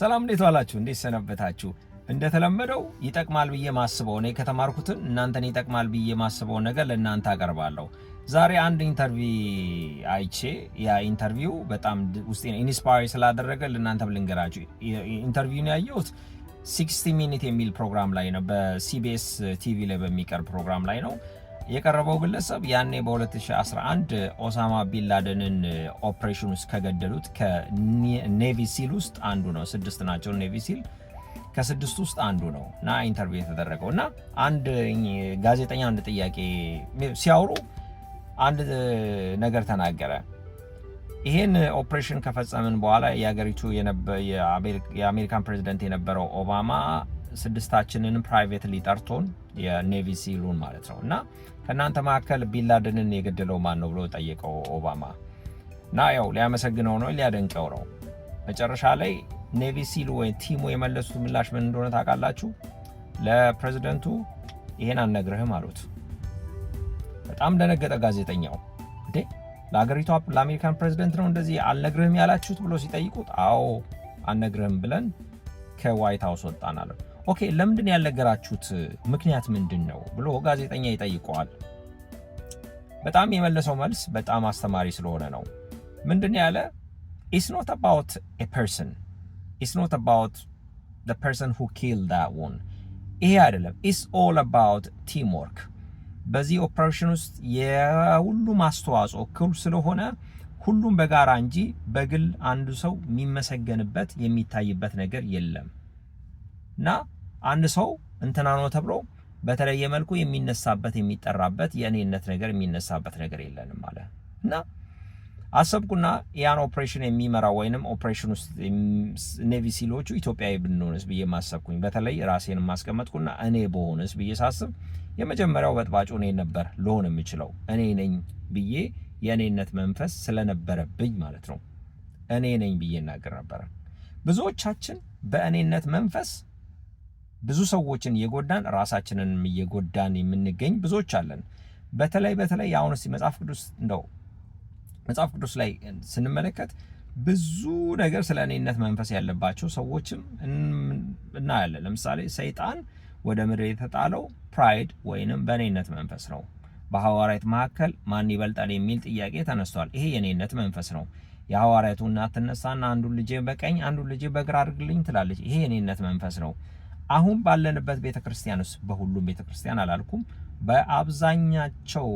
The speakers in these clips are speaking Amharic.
ሰላም እንዴት ዋላችሁ? እንዴት ሰነበታችሁ? እንደተለመደው ይጠቅማል ብዬ ማስበው እኔ ከተማርኩትን እናንተን ይጠቅማል ብዬ ማስበው ነገር ለእናንተ አቀርባለሁ። ዛሬ አንድ ኢንተርቪው አይቼ ያ ኢንተርቪው በጣም ውስጤን ኢንስፓየር ስላደረገ ለእናንተም ልንገራችሁ። ኢንተርቪውን ያየሁት 60 ሚኒት የሚል ፕሮግራም ላይ ነው። በሲቢኤስ ቲቪ ላይ በሚቀርብ ፕሮግራም ላይ ነው የቀረበው። ግለሰብ ያኔ በ2011 ኦሳማ ቢንላደንን ኦፕሬሽን ውስጥ ከገደሉት ከኔቪ ሲል ውስጥ አንዱ ነው። 6 ናቸው ኔቪ ሲል፣ ከ6 ውስጥ አንዱ ነው እና ኢንተርቪው የተደረገው እና አንድ ጋዜጠኛ አንድ ጥያቄ ሲያወሩ አንድ ነገር ተናገረ። ይሄን ኦፕሬሽን ከፈጸምን በኋላ የሀገሪቱ የአሜሪካን ፕሬዚደንት የነበረው ኦባማ 6ታችንን ፕራይቬትሊ ጠርቶን የኔቪ ሲሉን ማለት ነው እና ከናንተ መካከል ቢንላደንን የገደለው ማን ነው ብሎ ጠየቀው ኦባማ። እና ያው ሊያመሰግነው ነው ሊያደንቀው ነው። መጨረሻ ላይ ኔቪ ሲሉ ወይ ቲሙ የመለሱት ምላሽ ምን እንደሆነ ታውቃላችሁ? ለፕሬዚደንቱ ይሄን አልነግርህም አሉት። በጣም ደነገጠ ጋዜጠኛው። እንዴ ለሀገሪቷ ለአሜሪካን ፕሬዚደንት ነው እንደዚህ አልነግርህም ያላችሁት ብሎ ሲጠይቁት፣ አዎ አልነግርህም ብለን ከዋይት ሃውስ ወጣን አለ። ኦኬ ለምንድን ያልነገራችሁት ምክንያት ምንድን ነው ብሎ ጋዜጠኛ ይጠይቀዋል። በጣም የመለሰው መልስ በጣም አስተማሪ ስለሆነ ነው። ምንድን ያለ it's not about a person, it's not about the person who killed that one. ይሄ አይደለም፣ it's all about teamwork. በዚህ ኦፕሬሽን ውስጥ የሁሉም አስተዋጽኦ እኩል ስለሆነ ሁሉም በጋራ እንጂ በግል አንዱ ሰው የሚመሰገንበት የሚታይበት ነገር የለም እና አንድ ሰው እንትና ነው ተብሎ በተለየ መልኩ የሚነሳበት የሚጠራበት የእኔነት ነገር የሚነሳበት ነገር የለንም ማለት እና አሰብኩና ያን ኦፕሬሽን የሚመራው ወይንም ኦፕሬሽን ውስጥ ኔቪ ሲሎቹ ኢትዮጵያዊ ብንሆንስ ብዬ ማሰብኩኝ። በተለይ ራሴን ማስቀመጥኩና እኔ በሆንስ ብዬ ሳስብ የመጀመሪያው በጥባጩ እኔ ነበር ልሆን የምችለው እኔ ነኝ ብዬ የእኔነት መንፈስ ስለነበረብኝ ማለት ነው። እኔ ነኝ ብዬ እናገር ነበር። ብዙዎቻችን በእኔነት መንፈስ ብዙ ሰዎችን እየጎዳን ራሳችንን እየጎዳን የምንገኝ ብዙዎች አለን። በተለይ አሁን እስቲ መጽሐፍ ቅዱስ ላይ ስንመለከት ብዙ ነገር ስለ እኔነት መንፈስ ያለባቸው ሰዎችም እናያለን። ለምሳሌ ሰይጣን ወደ ምድር የተጣለው ፕራይድ ወይንም በእኔነት መንፈስ ነው። በሐዋርያት መካከል ማን ይበልጣል የሚል ጥያቄ ተነስቷል። ይሄ የእኔነት መንፈስ ነው። የሐዋርያቱ እናት ተነሳና አንዱን ልጄ በቀኝ አንዱን ልጄ በግራ አድርግልኝ ትላለች። ይሄ የእኔነት መንፈስ ነው። አሁን ባለንበት ቤተክርስቲያን ውስጥ በሁሉም ቤተክርስቲያን አላልኩም፣ በአብዛኛቸው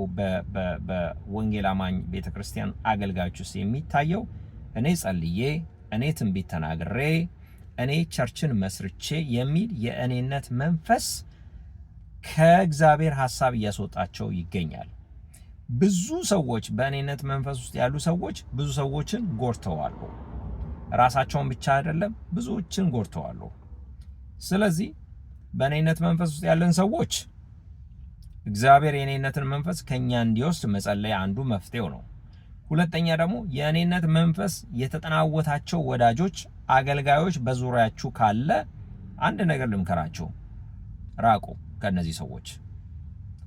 በወንጌል አማኝ ቤተክርስቲያን አገልጋዮች ውስጥ የሚታየው እኔ ጸልዬ፣ እኔ ትንቢት ተናግሬ፣ እኔ ቸርችን መስርቼ የሚል የእኔነት መንፈስ ከእግዚአብሔር ሐሳብ እያስወጣቸው ይገኛል። ብዙ ሰዎች በእኔነት መንፈስ ውስጥ ያሉ ሰዎች ብዙ ሰዎችን ጎድተዋል። ራሳቸውን ብቻ አይደለም ብዙዎችን ጎድተዋል። ስለዚህ በእኔነት መንፈስ ውስጥ ያለን ሰዎች እግዚአብሔር የእኔነትን መንፈስ ከኛ እንዲወስድ መጸለይ አንዱ መፍትሄው ነው። ሁለተኛ ደግሞ የእኔነት መንፈስ የተጠናወታቸው ወዳጆች፣ አገልጋዮች በዙሪያችሁ ካለ አንድ ነገር ልምከራችሁ፣ ራቁ ከነዚህ ሰዎች።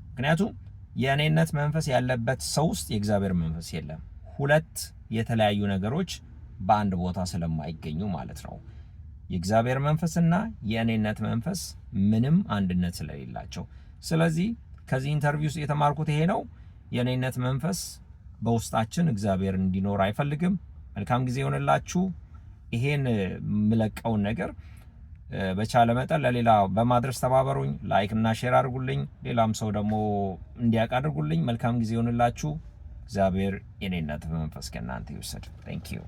ምክንያቱም የእኔነት መንፈስ ያለበት ሰው ውስጥ የእግዚአብሔር መንፈስ የለም። ሁለት የተለያዩ ነገሮች በአንድ ቦታ ስለማይገኙ ማለት ነው። የእግዚአብሔር መንፈስና የእኔነት መንፈስ ምንም አንድነት ስለሌላቸው። ስለዚህ ከዚህ ኢንተርቪው ውስጥ የተማርኩት ይሄ ነው። የእኔነት መንፈስ በውስጣችን እግዚአብሔር እንዲኖር አይፈልግም። መልካም ጊዜ ይሆንላችሁ። ይሄን ምለቀውን ነገር በቻለ መጠን ለሌላ በማድረስ ተባበሩኝ። ላይክ እና ሼር አድርጉልኝ። ሌላም ሰው ደግሞ እንዲያውቅ አድርጉልኝ። መልካም ጊዜ ይሆንላችሁ። እግዚአብሔር የእኔነት መንፈስ ከእናንተ ይውሰድ። Thank you.